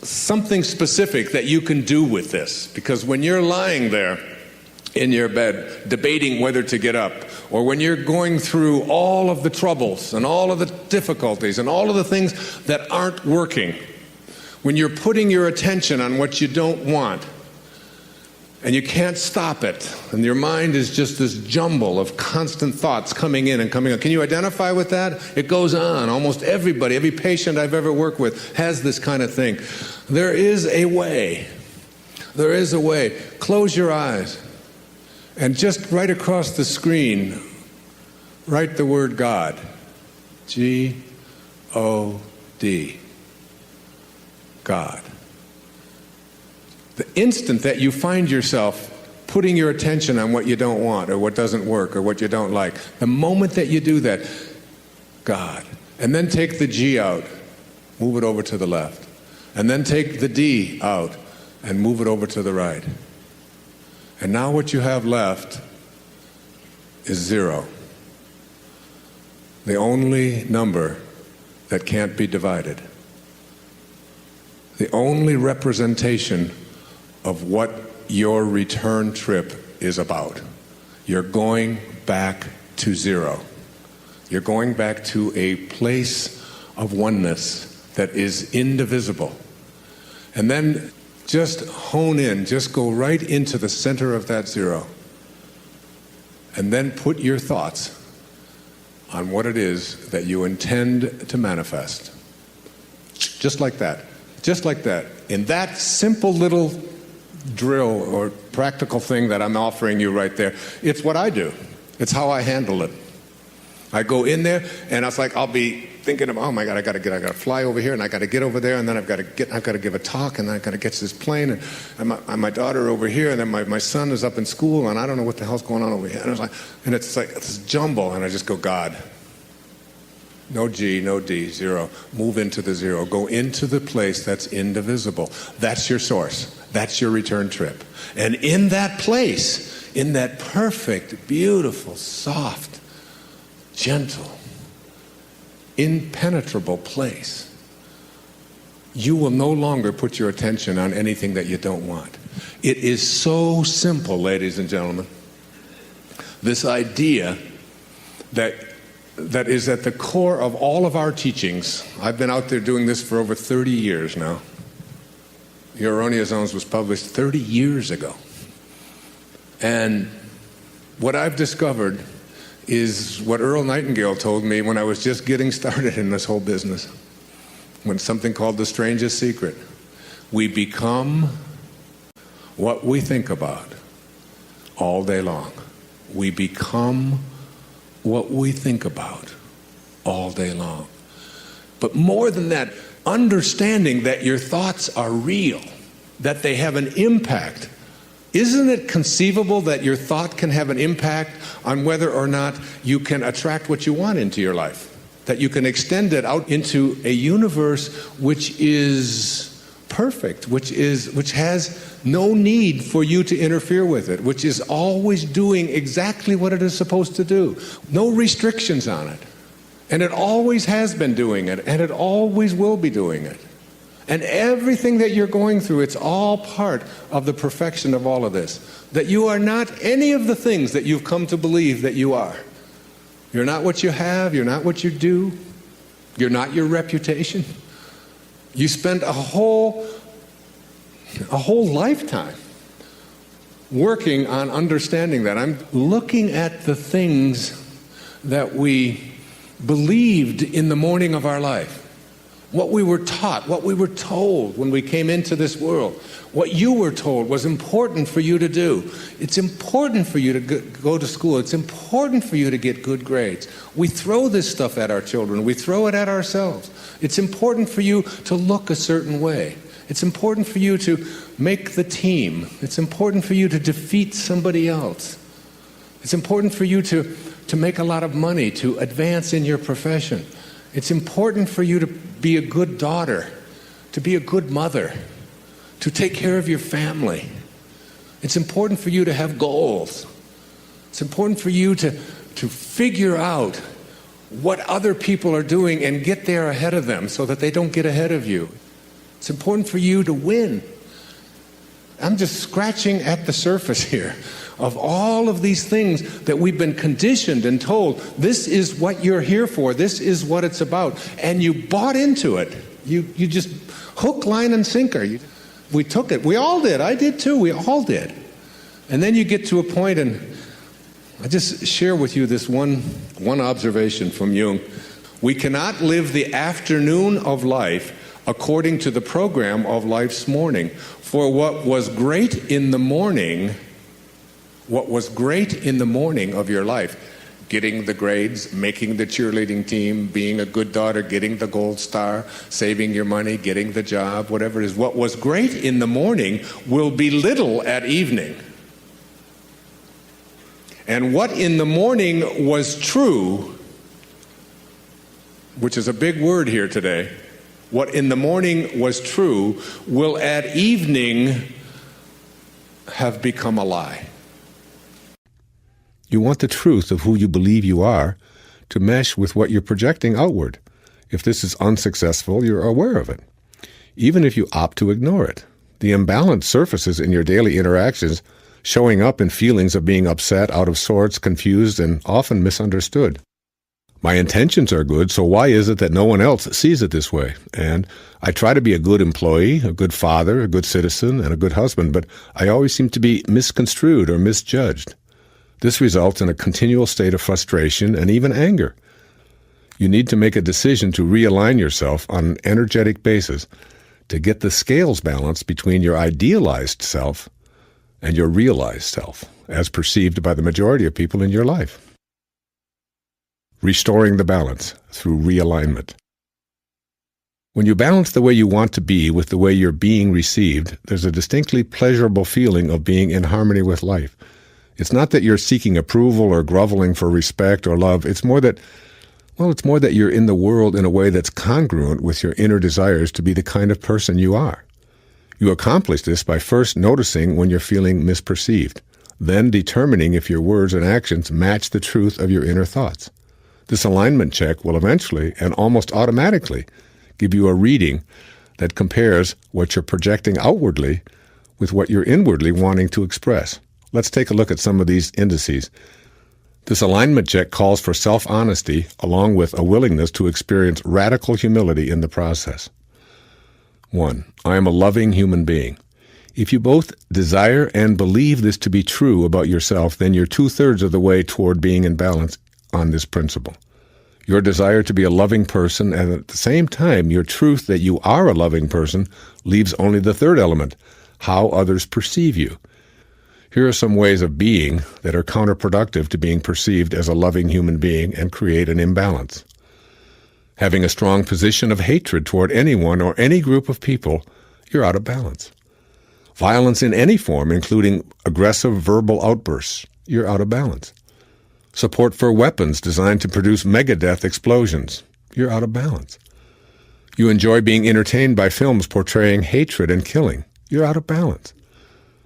something specific that you can do with this. Because when you're lying there in your bed debating whether to get up, or when you're going through all of the troubles and all of the difficulties and all of the things that aren't working, when you're putting your attention on what you don't want, and you can't stop it, and your mind is just this jumble of constant thoughts coming in and coming out. Can you identify with that? It goes on. Almost everybody, every patient I've ever worked with has this kind of thing. There is a way. There is a way. Close your eyes, and just right across the screen, write the word God. G-O-D. God. The instant that you find yourself putting your attention on what you don't want or what doesn't work or what you don't like, the moment that you do that, God. And then take the G out, move it over to the left. And then take the D out and move it over to the right. And now what you have left is 0. The only number that can't be divided. The only representation of what your return trip is about. You're going back to 0. You're going back to a place of oneness that is indivisible. And then just hone in, just go right into the center of that 0. And then put your thoughts on what it is that you intend to manifest. Just like that. Just like that. In that simple little drill or practical thing that I'm offering you right there, it's what I do. It's how I handle it. I go in there and it's like I'll be thinking of, oh my God, I gotta fly over here and I gotta get over there, and then I've gotta give a talk, and then I've gotta get to this plane, and my daughter over here, and then my son is up in school, and I don't know what the hell's going on over here. And it's like this jumble, and I just go, God. No G, no D, 0. Move into the 0. Go into the place that's indivisible. That's your source. That's your return trip. And in that place, in that perfect, beautiful, soft, gentle, impenetrable place, you will no longer put your attention on anything that you don't want. It is so simple, ladies and gentlemen. This idea that is at the core of all of our teachings. I've been out there doing this for over 30 years now. Your Erroneous Zones was published 30 years ago. And what I've discovered is what Earl Nightingale told me when I was just getting started in this whole business, when something called the strangest secret. We become what we think about all day long. We become what we think about all day long. But more than that, understanding that your thoughts are real, that they have an impact. Isn't it conceivable that your thought can have an impact on whether or not you can attract what you want into your life? That you can extend it out into a universe which is perfect, which has no need for you to interfere with it, which is always doing exactly what it is supposed to do. No restrictions on it. And it always has been doing it, and it always will be doing it. And everything that you're going through, it's all part of the perfection of all of this. That you are not any of the things that you've come to believe that you are. You're not what you have, you're not what you do, you're not your reputation. You spent a whole lifetime working on understanding that. I'm looking at the things that we believed in the morning of our life. What we were taught, what we were told when we came into this world. What you were told was important for you to do. It's important for you to go to school. It's important for you to get good grades. We throw this stuff at our children. We throw it at ourselves. It's important for you to look a certain way. It's important for you to make the team. It's important for you to defeat somebody else. It's important for you to make a lot of money, to advance in your profession. It's important for you to be a good daughter, to be a good mother, to take care of your family. It's important for you to have goals. It's important for you to figure out what other people are doing and get there ahead of them so that they don't get ahead of you. It's important for you to win. I'm just scratching at the surface here of all of these things that we've been conditioned and told, this is what you're here for, this is what it's about. And you bought into it. You just hook, line, and sinker. We took it. We all did. I did too. We all did. And then you get to a point, and I just share with you this one observation from Jung. We cannot live the afternoon of life according to the program of life's morning. For what was great in the morning of your life, getting the grades, making the cheerleading team, being a good daughter, getting the gold star, saving your money, getting the job, whatever it is, what was great in the morning will be little at evening. And what in the morning was true, which is a big word here today, what in the morning was true will at evening have become a lie. You want the truth of who you believe you are to mesh with what you're projecting outward. If this is unsuccessful, you're aware of it, even if you opt to ignore it. The imbalance surfaces in your daily interactions, showing up in feelings of being upset, out of sorts, confused, and often misunderstood. My intentions are good, so why is it that no one else sees it this way? And I try to be a good employee, a good father, a good citizen, and a good husband, but I always seem to be misconstrued or misjudged. This results in a continual state of frustration and even anger. You need to make a decision to realign yourself on an energetic basis to get the scales balanced between your idealized self and your realized self, as perceived by the majority of people in your life. Restoring the balance through realignment. When you balance the way you want to be with the way you're being received, there's a distinctly pleasurable feeling of being in harmony with life. It's not that you're seeking approval or groveling for respect or love. It's more that you're in the world in a way that's congruent with your inner desires to be the kind of person you are. You accomplish this by first noticing when you're feeling misperceived, then determining if your words and actions match the truth of your inner thoughts. This alignment check will eventually and almost automatically give you a reading that compares what you're projecting outwardly with what you're inwardly wanting to express. Let's take a look at some of these indices. This alignment check calls for self-honesty along with a willingness to experience radical humility in the process. 1. I am a loving human being. If you both desire and believe this to be true about yourself, then you're 2/3 of the way toward being in balance on this principle. Your desire to be a loving person, and at the same time, your truth that you are a loving person, leaves only the third element, how others perceive you. Here are some ways of being that are counterproductive to being perceived as a loving human being and create an imbalance. Having a strong position of hatred toward anyone or any group of people, you're out of balance. Violence in any form, including aggressive verbal outbursts, you're out of balance. Support for weapons designed to produce megadeath explosions, you're out of balance. You enjoy being entertained by films portraying hatred and killing, you're out of balance.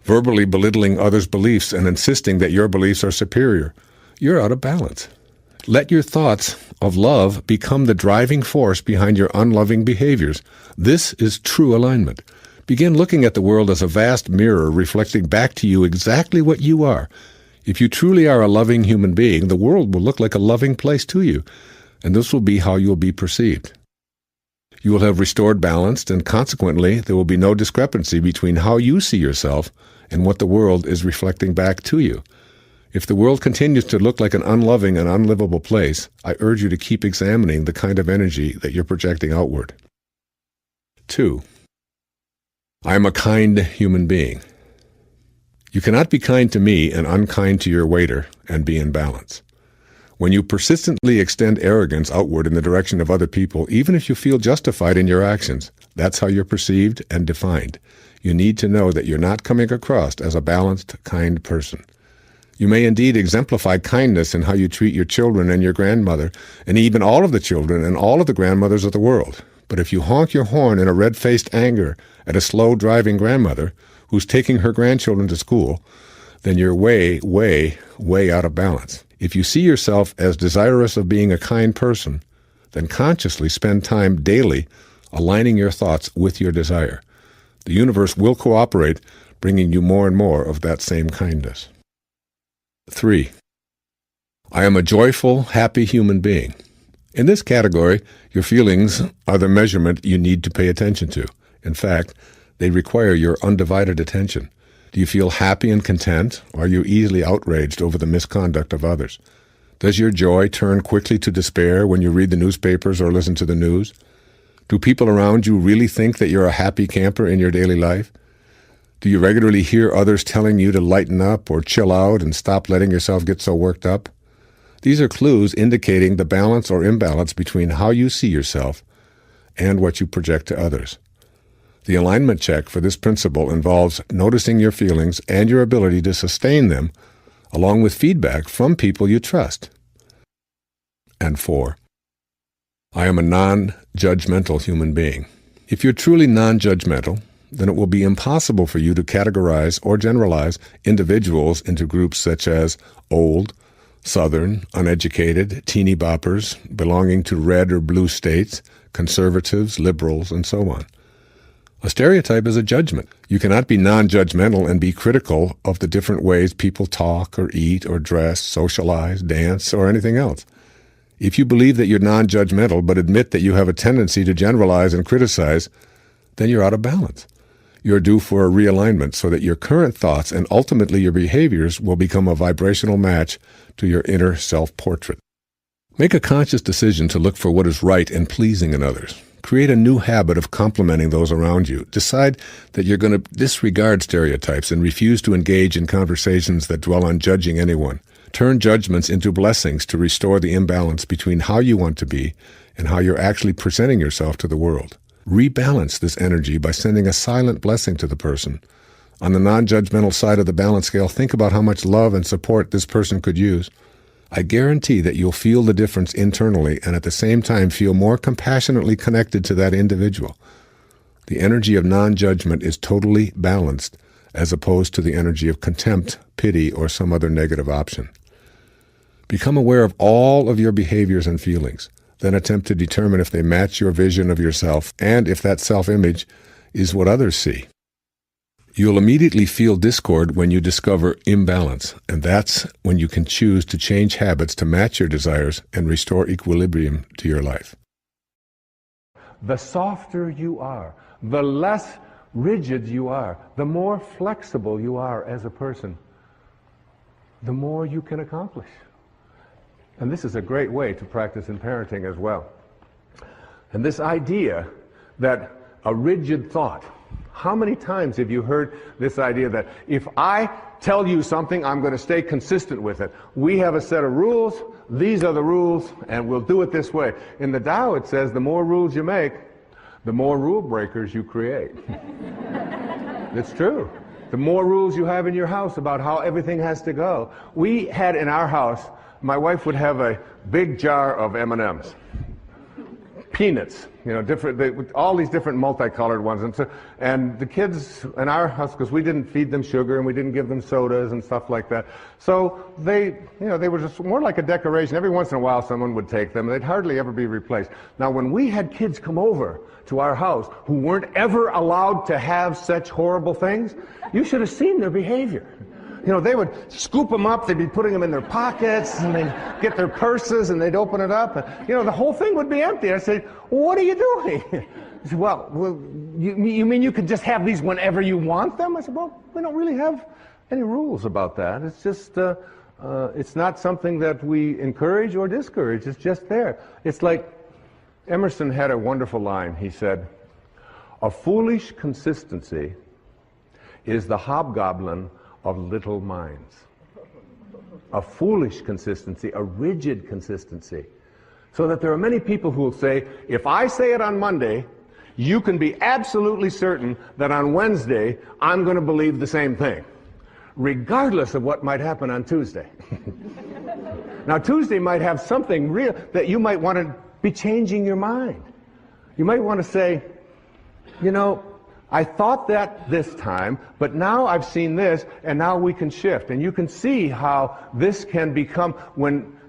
Verbally belittling others' beliefs and insisting that your beliefs are superior, you're out of balance. Let your thoughts of love become the driving force behind your unloving behaviors. This is true alignment. Begin looking at the world as a vast mirror reflecting back to you exactly what you are. If you truly are a loving human being, the world will look like a loving place to you, and this will be how you will be perceived. You will have restored balance, and consequently, there will be no discrepancy between how you see yourself and what the world is reflecting back to you. If the world continues to look like an unloving and unlivable place, I urge you to keep examining the kind of energy that you're projecting outward. 2. I am a kind human being. You cannot be kind to me and unkind to your waiter and be in balance. When you persistently extend arrogance outward in the direction of other people, even if you feel justified in your actions, that's how you're perceived and defined. You need to know that you're not coming across as a balanced, kind person. You may indeed exemplify kindness in how you treat your children and your grandmother, and even all of the children and all of the grandmothers of the world. But if you honk your horn in a red-faced anger at a slow-driving grandmother who's taking her grandchildren to school, then you're way, way, way out of balance. If you see yourself as desirous of being a kind person, then consciously spend time daily aligning your thoughts with your desire. The universe will cooperate, bringing you more and more of that same kindness. 3. I am a joyful, happy human being. In this category, your feelings are the measurement you need to pay attention to. In fact, they require your undivided attention. Do you feel happy and content? Or are you easily outraged over the misconduct of others? Does your joy turn quickly to despair when you read the newspapers or listen to the news? Do people around you really think that you're a happy camper in your daily life? Do you regularly hear others telling you to lighten up or chill out and stop letting yourself get so worked up? These are clues indicating the balance or imbalance between how you see yourself and what you project to others. The alignment check for this principle involves noticing your feelings and your ability to sustain them, along with feedback from people you trust. And 4. I am a non-judgmental human being. If you're truly non-judgmental, then it will be impossible for you to categorize or generalize individuals into groups such as old, Southern, uneducated, teeny boppers, belonging to red or blue states, conservatives, liberals, and so on. A stereotype is a judgment. You cannot be non-judgmental and be critical of the different ways people talk or eat or dress, socialize, dance, or anything else. If you believe that you're non-judgmental but admit that you have a tendency to generalize and criticize, then you're out of balance. You're due for a realignment so that your current thoughts and ultimately your behaviors will become a vibrational match to your inner self-portrait. Make a conscious decision to look for what is right and pleasing in others. Create a new habit of complimenting those around you. Decide that you're going to disregard stereotypes and refuse to engage in conversations that dwell on judging anyone. Turn judgments into blessings to restore the imbalance between how you want to be and how you're actually presenting yourself to the world. Rebalance this energy by sending a silent blessing to the person. On the non-judgmental side of the balance scale, think about how much love and support this person could use. I guarantee that you'll feel the difference internally and at the same time feel more compassionately connected to that individual. The energy of non-judgment is totally balanced as opposed to the energy of contempt, pity, or some other negative option. Become aware of all of your behaviors and feelings. Then attempt to determine if they match your vision of yourself and if that self-image is what others see. You'll immediately feel discord when you discover imbalance, and that's when you can choose to change habits to match your desires and restore equilibrium to your life. The softer you are, the less rigid you are, the more flexible you are as a person, the more you can accomplish. And this is a great way to practice in parenting as well. And this idea that a rigid thought, how many times have you heard this idea that if I tell you something, I'm going to stay consistent with it? We have a set of rules, these are the rules, and we'll do it this way. In the Tao it says the more rules you make, the more rule breakers you create. It's true. The more rules you have in your house about how everything has to go. We had in our house, my wife would have a big jar of M&Ms. Peanuts, all these different multicolored ones. And the kids in our house, because we didn't feed them sugar and we didn't give them sodas and stuff like that. So they were just more like a decoration. Every once in a while someone would take them. They'd hardly ever be replaced. Now when we had kids come over to our house who weren't ever allowed to have such horrible things, you should have seen their behavior. They would scoop them up, they'd be putting them in their pockets, and they'd get their purses, and they'd open it up, and, the whole thing would be empty. I said, what are you doing? He said, well, you mean you could just have these whenever you want them? I said, well, we don't really have any rules about that. It's just, it's not something that we encourage or discourage. It's just there. It's like Emerson had a wonderful line. He said, a foolish consistency is the hobgoblin of little minds. A foolish consistency, a rigid consistency. So that there are many people who will say, if I say it on Monday, you can be absolutely certain that on Wednesday, I'm going to believe the same thing, regardless of what might happen on Tuesday. Now, Tuesday might have something real that you might want to be changing your mind. You might want to say, I thought that this time, but now I've seen this, and now we can shift. And you can see how this can become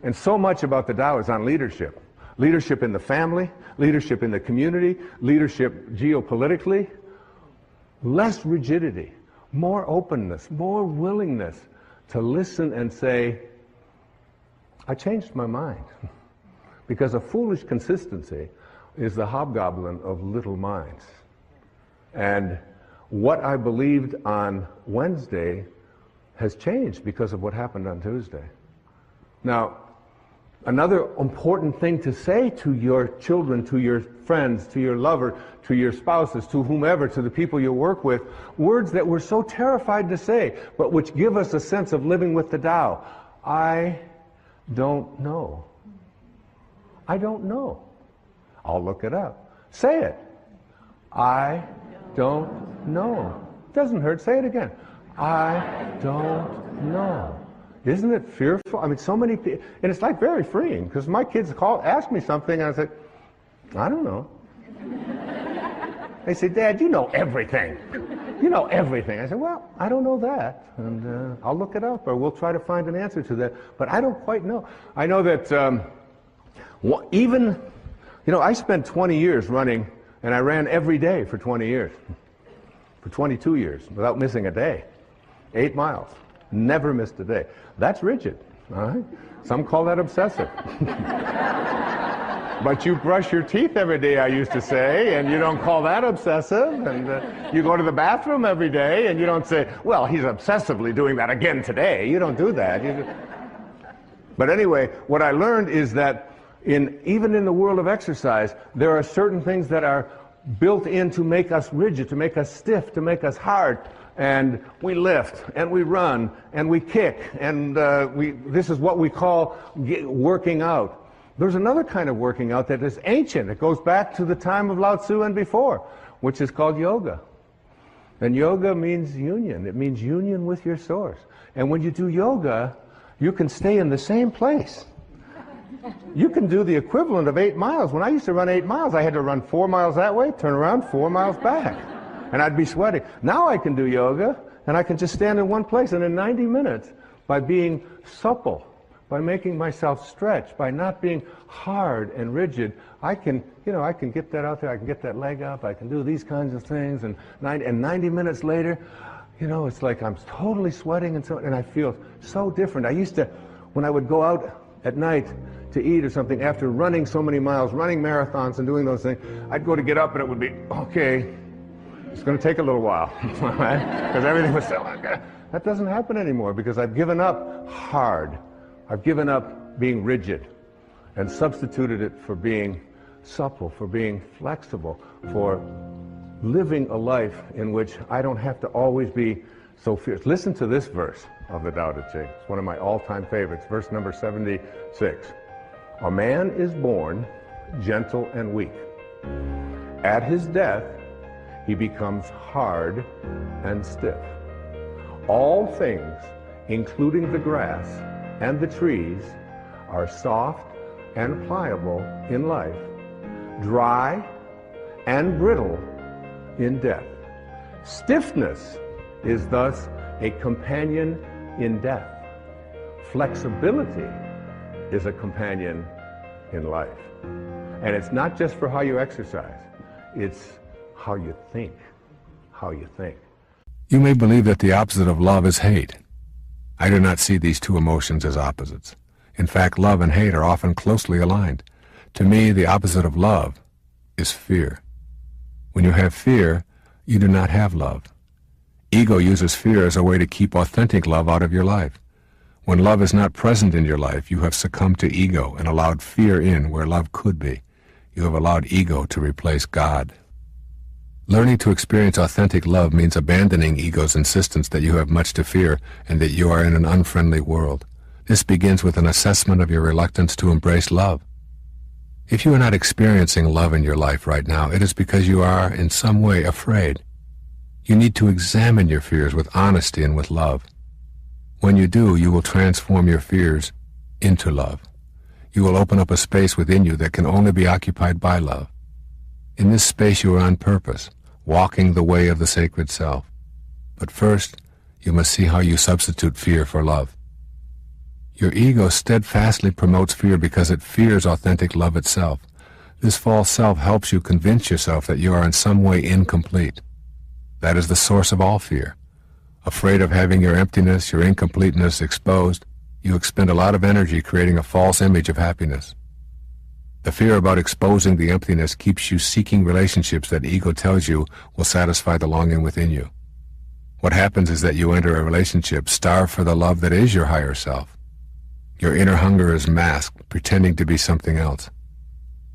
and so much about the Tao is on leadership. Leadership in the family, leadership in the community, leadership geopolitically. Less rigidity, more openness, more willingness to listen and say, I changed my mind. Because a foolish consistency is the hobgoblin of little minds. And what I believed on Wednesday has changed because of what happened on Tuesday. Now, another important thing to say to your children, to your friends, to your lover, to your spouses, to whomever, to the people you work with, words that we're so terrified to say, but which give us a sense of living with the Tao. I don't know. I don't know. I'll look it up. Say it. I don't know. Doesn't hurt. Say it again. I don't know. Isn't it fearful? I mean, so many people, and it's like very freeing, because my kids ask me something, and I say, I don't know. They say, Dad, you know everything. You know everything. I say, well, I don't know that, and I'll look it up, or we'll try to find an answer to that, but I don't quite know. I know that I spent 20 years running, and I ran every day for 20 years, for 22 years, without missing a day, 8 miles. Never missed a day. That's rigid, all right? Some call that obsessive. But you brush your teeth every day, I used to say, and you don't call that obsessive. And you go to the bathroom every day, and you don't say, well, he's obsessively doing that again today. You don't do that. But anyway, what I learned is that even in the world of exercise, there are certain things that are built in to make us rigid, to make us stiff, to make us hard. And we lift, and we run, and we kick, and this is what we call working out. There's another kind of working out that is ancient. It goes back to the time of Lao Tzu and before, which is called yoga. And yoga means union. It means union with your source. And when you do yoga, you can stay in the same place. You can do the equivalent of 8 miles. When I used to run 8 miles, I had to run 4 miles that way, turn around, 4 miles back. And I'd be sweating. Now I can do yoga, and I can just stand in one place. And in 90 minutes, by being supple, by making myself stretch, by not being hard and rigid, I can get that out there, I can get that leg up, I can do these kinds of things, and 90 minutes later, it's like I'm totally sweating, and I feel so different. I used to, when I would go out at night to eat or something, after running so many miles, running marathons and doing those things, I'd go to get up, and it would be, okay, it's going to take a little while, because everything was so, that doesn't happen anymore, because I've given up hard. I've given up being rigid and substituted it for being supple, for being flexible, for living a life in which I don't have to always be so fierce. Listen to this verse of the Tao Te Ching. It's one of my all-time favorites, verse number 76. A man is born gentle and weak. At his death, he becomes hard and stiff. All things, including the grass and the trees, are soft and pliable in life, dry and brittle in death. Stiffness is thus a companion in death. Flexibility is a companion in life. And it's not just for how you exercise, it's how you think. How you think. You may believe that the opposite of love is hate. I do not see these two emotions as opposites. In fact, love and hate are often closely aligned. To me, the opposite of love is fear. When you have fear, you do not have love. Ego uses fear as a way to keep authentic love out of your life. When love is not present in your life, you have succumbed to ego and allowed fear in where love could be. You have allowed ego to replace God. Learning to experience authentic love means abandoning ego's insistence that you have much to fear and that you are in an unfriendly world. This begins with an assessment of your reluctance to embrace love. If you are not experiencing love in your life right now, it is because you are in some way afraid. You need to examine your fears with honesty and with love. When you do, you will transform your fears into love. You will open up a space within you that can only be occupied by love. In this space you are on purpose, walking the way of the sacred self. But first, you must see how you substitute fear for love. Your ego steadfastly promotes fear because it fears authentic love itself. This false self helps you convince yourself that you are in some way incomplete. That is the source of all fear. Afraid of having your emptiness, your incompleteness exposed, you expend a lot of energy creating a false image of happiness. The fear about exposing the emptiness keeps you seeking relationships that ego tells you will satisfy the longing within you. What happens is that you enter a relationship starved for the love that is your higher self. Your inner hunger is masked, pretending to be something else.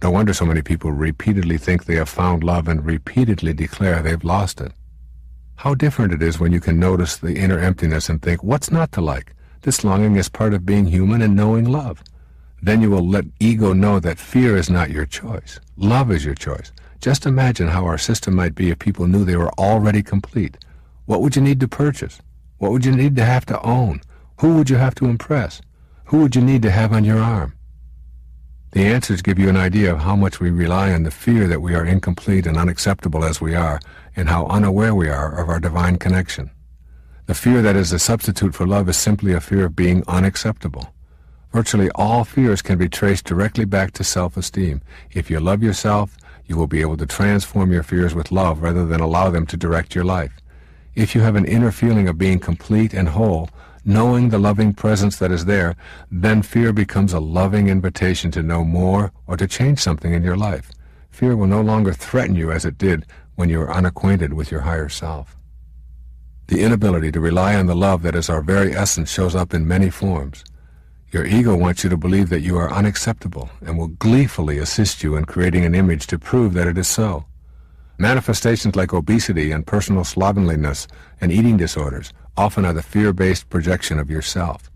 No wonder so many people repeatedly think they have found love and repeatedly declare they've lost it. How different it is when you can notice the inner emptiness and think, what's not to like? This longing is part of being human and knowing love. Then you will let ego know that fear is not your choice. Love is your choice. Just imagine how our system might be if people knew they were already complete. What would you need to purchase? What would you need to have to own? Who would you have to impress? Who would you need to have on your arm? The answers give you an idea of how much we rely on the fear that we are incomplete and unacceptable as we are, and how unaware we are of our divine connection. The fear that is a substitute for love is simply a fear of being unacceptable. Virtually all fears can be traced directly back to self-esteem. If you love yourself, you will be able to transform your fears with love rather than allow them to direct your life. If you have an inner feeling of being complete and whole, knowing the loving presence that is there, then fear becomes a loving invitation to know more or to change something in your life. Fear will no longer threaten you as it did when you were unacquainted with your higher self. The inability to rely on the love that is our very essence shows up in many forms. Your ego wants you to believe that you are unacceptable and will gleefully assist you in creating an image to prove that it is so. Manifestations like obesity and personal slovenliness and eating disorders often are the fear-based projection of yourself.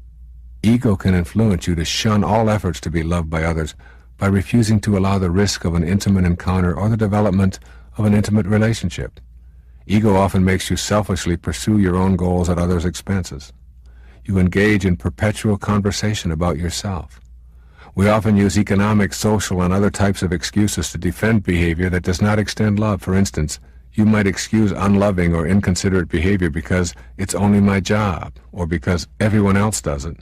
Ego can influence you to shun all efforts to be loved by others by refusing to allow the risk of an intimate encounter or the development of an intimate relationship. Ego often makes you selfishly pursue your own goals at others' expenses. You engage in perpetual conversation about yourself. We often use economic, social, and other types of excuses to defend behavior that does not extend love. For instance, you might excuse unloving or inconsiderate behavior because it's only my job, or because everyone else does it.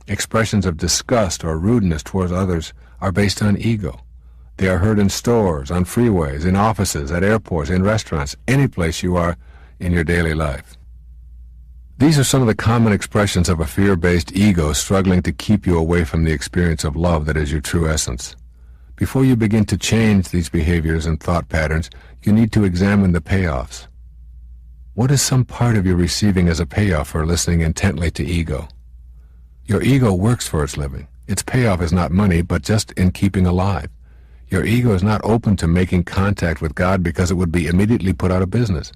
Expressions of disgust or rudeness towards others are based on ego. They are heard in stores, on freeways, in offices, at airports, in restaurants, any place you are in your daily life. These are some of the common expressions of a fear-based ego struggling to keep you away from the experience of love that is your true essence. Before you begin to change these behaviors and thought patterns, you need to examine the payoffs. What is some part of your receiving as a payoff for listening intently to ego? Your ego works for its living. Its payoff is not money, but just in keeping alive. Your ego is not open to making contact with God because it would be immediately put out of business.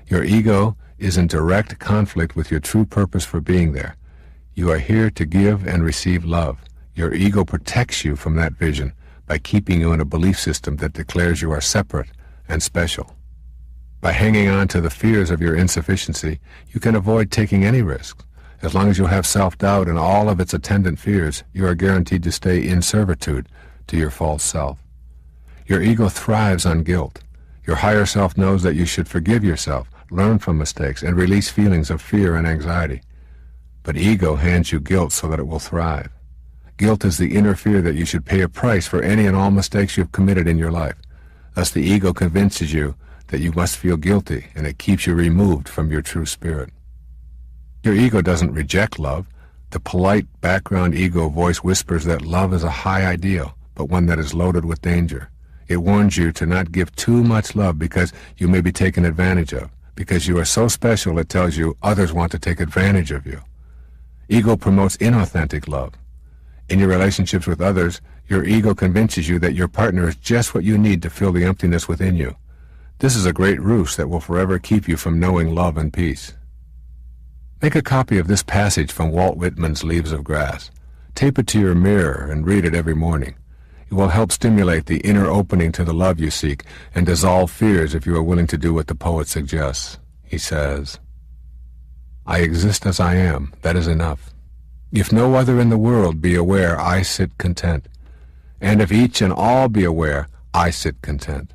Your ego is in direct conflict with your true purpose for being there. You are here to give and receive love. Your ego protects you from that vision by keeping you in a belief system that declares you are separate and special. By hanging on to the fears of your insufficiency, you can avoid taking any risks. As long as you have self-doubt and all of its attendant fears, you are guaranteed to stay in servitude to your false self. Your ego thrives on guilt. Your higher self knows that you should forgive yourself, learn from mistakes, and release feelings of fear and anxiety. But ego hands you guilt so that it will thrive. Guilt is the inner fear that you should pay a price for any and all mistakes you've committed in your life. Thus the ego convinces you that you must feel guilty, and it keeps you removed from your true spirit. Your ego doesn't reject love. The polite background ego voice whispers that love is a high ideal, but one that is loaded with danger. It warns you to not give too much love because you may be taken advantage of. Because you are so special, it tells you others want to take advantage of you. Ego promotes inauthentic love. In your relationships with others, your ego convinces you that your partner is just what you need to fill the emptiness within you. This is a great ruse that will forever keep you from knowing love and peace. Make a copy of this passage from Walt Whitman's Leaves of Grass. Tape it to your mirror and read it every morning. It will help stimulate the inner opening to the love you seek and dissolve fears if you are willing to do what the poet suggests. He says, I exist as I am, that is enough. If no other in the world be aware, I sit content. And if each and all be aware, I sit content.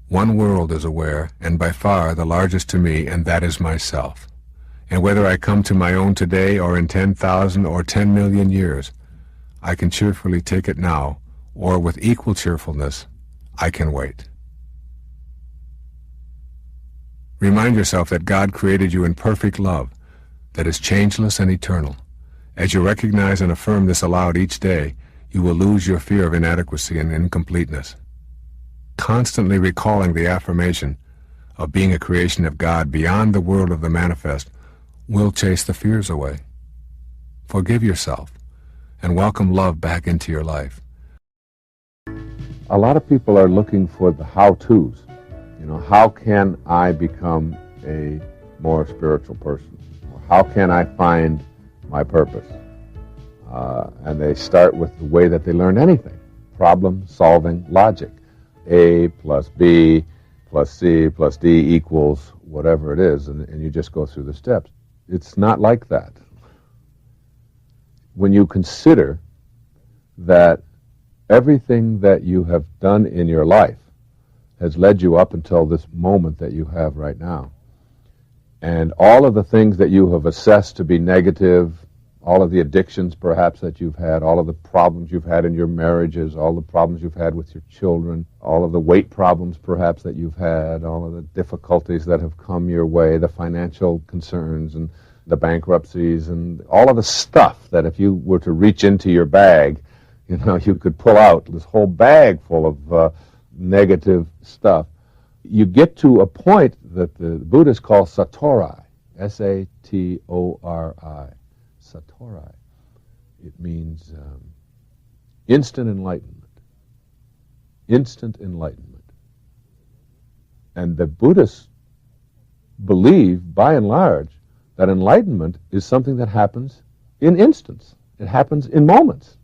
One world is aware, and by far the largest to me, and that is myself. And whether I come to my own today or in 10,000 or 10 million years, I can cheerfully take it now, or with equal cheerfulness I can wait. Remind yourself that God created you in perfect love, that is changeless and eternal. As you recognize and affirm this aloud each day, you will lose your fear of inadequacy and incompleteness. Constantly recalling the affirmation of being a creation of God beyond the world of the manifest will chase the fears away. Forgive yourself and welcome love back into your life. A lot of people are looking for the how-tos. You know, how can I become a more spiritual person? Or how can I find my purpose? And they start with the way that they learn anything. Problem-solving logic. A plus B plus C plus D equals whatever it is, and you just go through the steps. It's not like that. When you consider that everything that you have done in your life has led you up until this moment that you have right now, and all of the things that you have assessed to be negative, all of the addictions perhaps that you've had, all of the problems you've had in your marriages, all the problems you've had with your children, all of the weight problems perhaps that you've had, all of the difficulties that have come your way, the financial concerns and the bankruptcies and all of the stuff that if you were to reach into your bag, you know, you could pull out this whole bag full of negative stuff. You get to a point that the Buddhists call satori, S-A-T-O-R-I, satori. It means instant enlightenment. Instant enlightenment. And the Buddhists believe, by and large, that enlightenment is something that happens in instants. It happens in moments.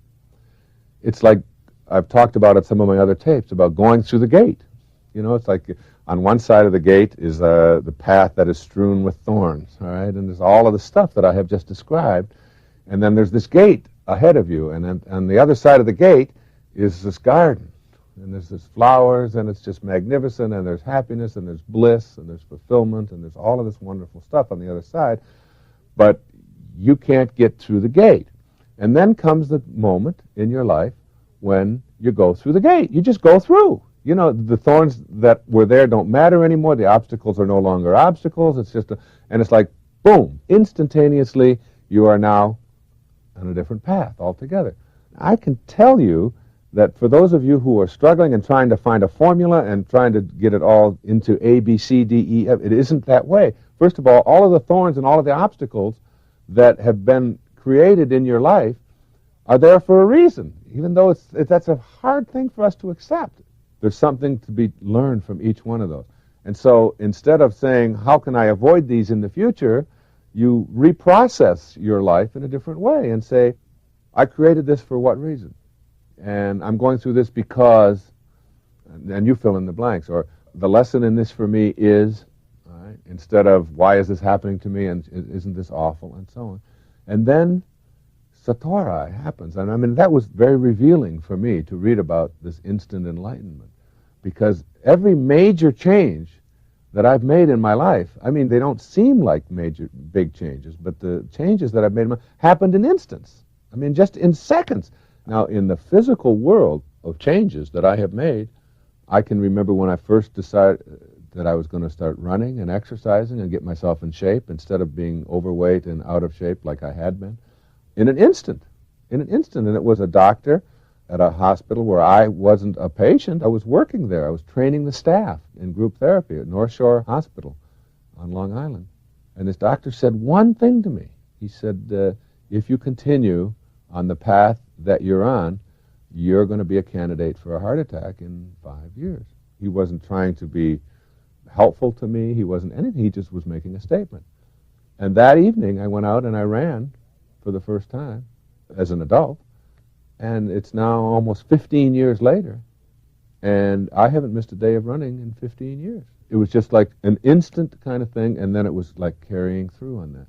It's like I've talked about at some of my other tapes about going through the gate. You know, it's like on one side of the gate is the path that is strewn with thorns, all right? And there's all of the stuff that I have just described. And then there's this gate ahead of you. And then on the other side of the gate is this garden. And there's this flowers, and it's just magnificent, and there's happiness, and there's bliss, and there's fulfillment, and there's all of this wonderful stuff on the other side. But you can't get through the gate. And then comes the moment in your life when you go through the gate. You just go through. You know, the thorns that were there don't matter anymore. The obstacles are no longer obstacles. It's just and it's like, boom, instantaneously, you are now on a different path altogether. I can tell you that for those of you who are struggling and trying to find a formula and trying to get it all into A, B, C, D, E, F, it isn't that way. First of all of the thorns and all of the obstacles that have been created in your life are there for a reason, even though that's a hard thing for us to accept. There's something to be learned from each one of those. And so instead of saying, how can I avoid these in the future, you reprocess your life in a different way and say, I created this for what reason? And I'm going through this because, and you fill in the blanks, or the lesson in this for me is, all right, instead of why is this happening to me and isn't this awful and so on. And then satori happens. And I mean, that was very revealing for me to read about this instant enlightenment, because every major change that I've made in my life, I mean, they don't seem like big changes, but the changes that I've made happened in instants. I mean, just in seconds. Now, in the physical world of changes that I have made, I can remember when I first decided that I was going to start running and exercising and get myself in shape instead of being overweight and out of shape like I had been. In an instant. And it was a doctor at a hospital where I wasn't a patient. I was working there. I was training the staff in group therapy at North Shore Hospital on Long Island. And this doctor said one thing to me. He said, if you continue on the path that you're on, you're going to be a candidate for a heart attack in 5 years. He wasn't trying to be helpful to me. He wasn't anything. He just was making a statement. And that evening, I went out and I ran for the first time as an adult. And it's now almost 15 years later. And I haven't missed a day of running in 15 years. It was just like an instant kind of thing, and then it was like carrying through on that.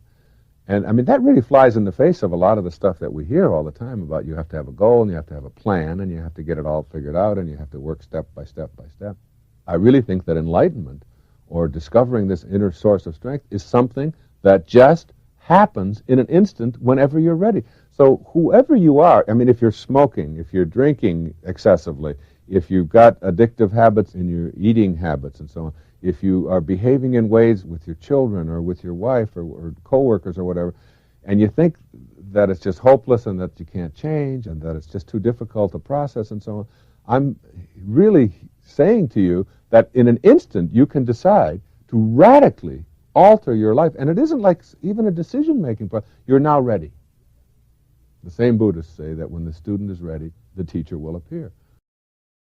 And I mean, that really flies in the face of a lot of the stuff that we hear all the time about you have to have a goal, and you have to have a plan, and you have to get it all figured out, and you have to work step by step by step. I really think that enlightenment, or discovering this inner source of strength, is something that just happens in an instant whenever you're ready. So whoever you are, I mean, if you're smoking, if you're drinking excessively, if you've got addictive habits in your eating habits and so on, if you are behaving in ways with your children or with your wife or coworkers or whatever, and you think that it's just hopeless and that you can't change and that it's just too difficult to process and so on, I'm really saying to you that in an instant you can decide to radically alter your life. And it isn't like even a decision-making process. You're now ready. The same Buddhists say that when the student is ready, the teacher will appear.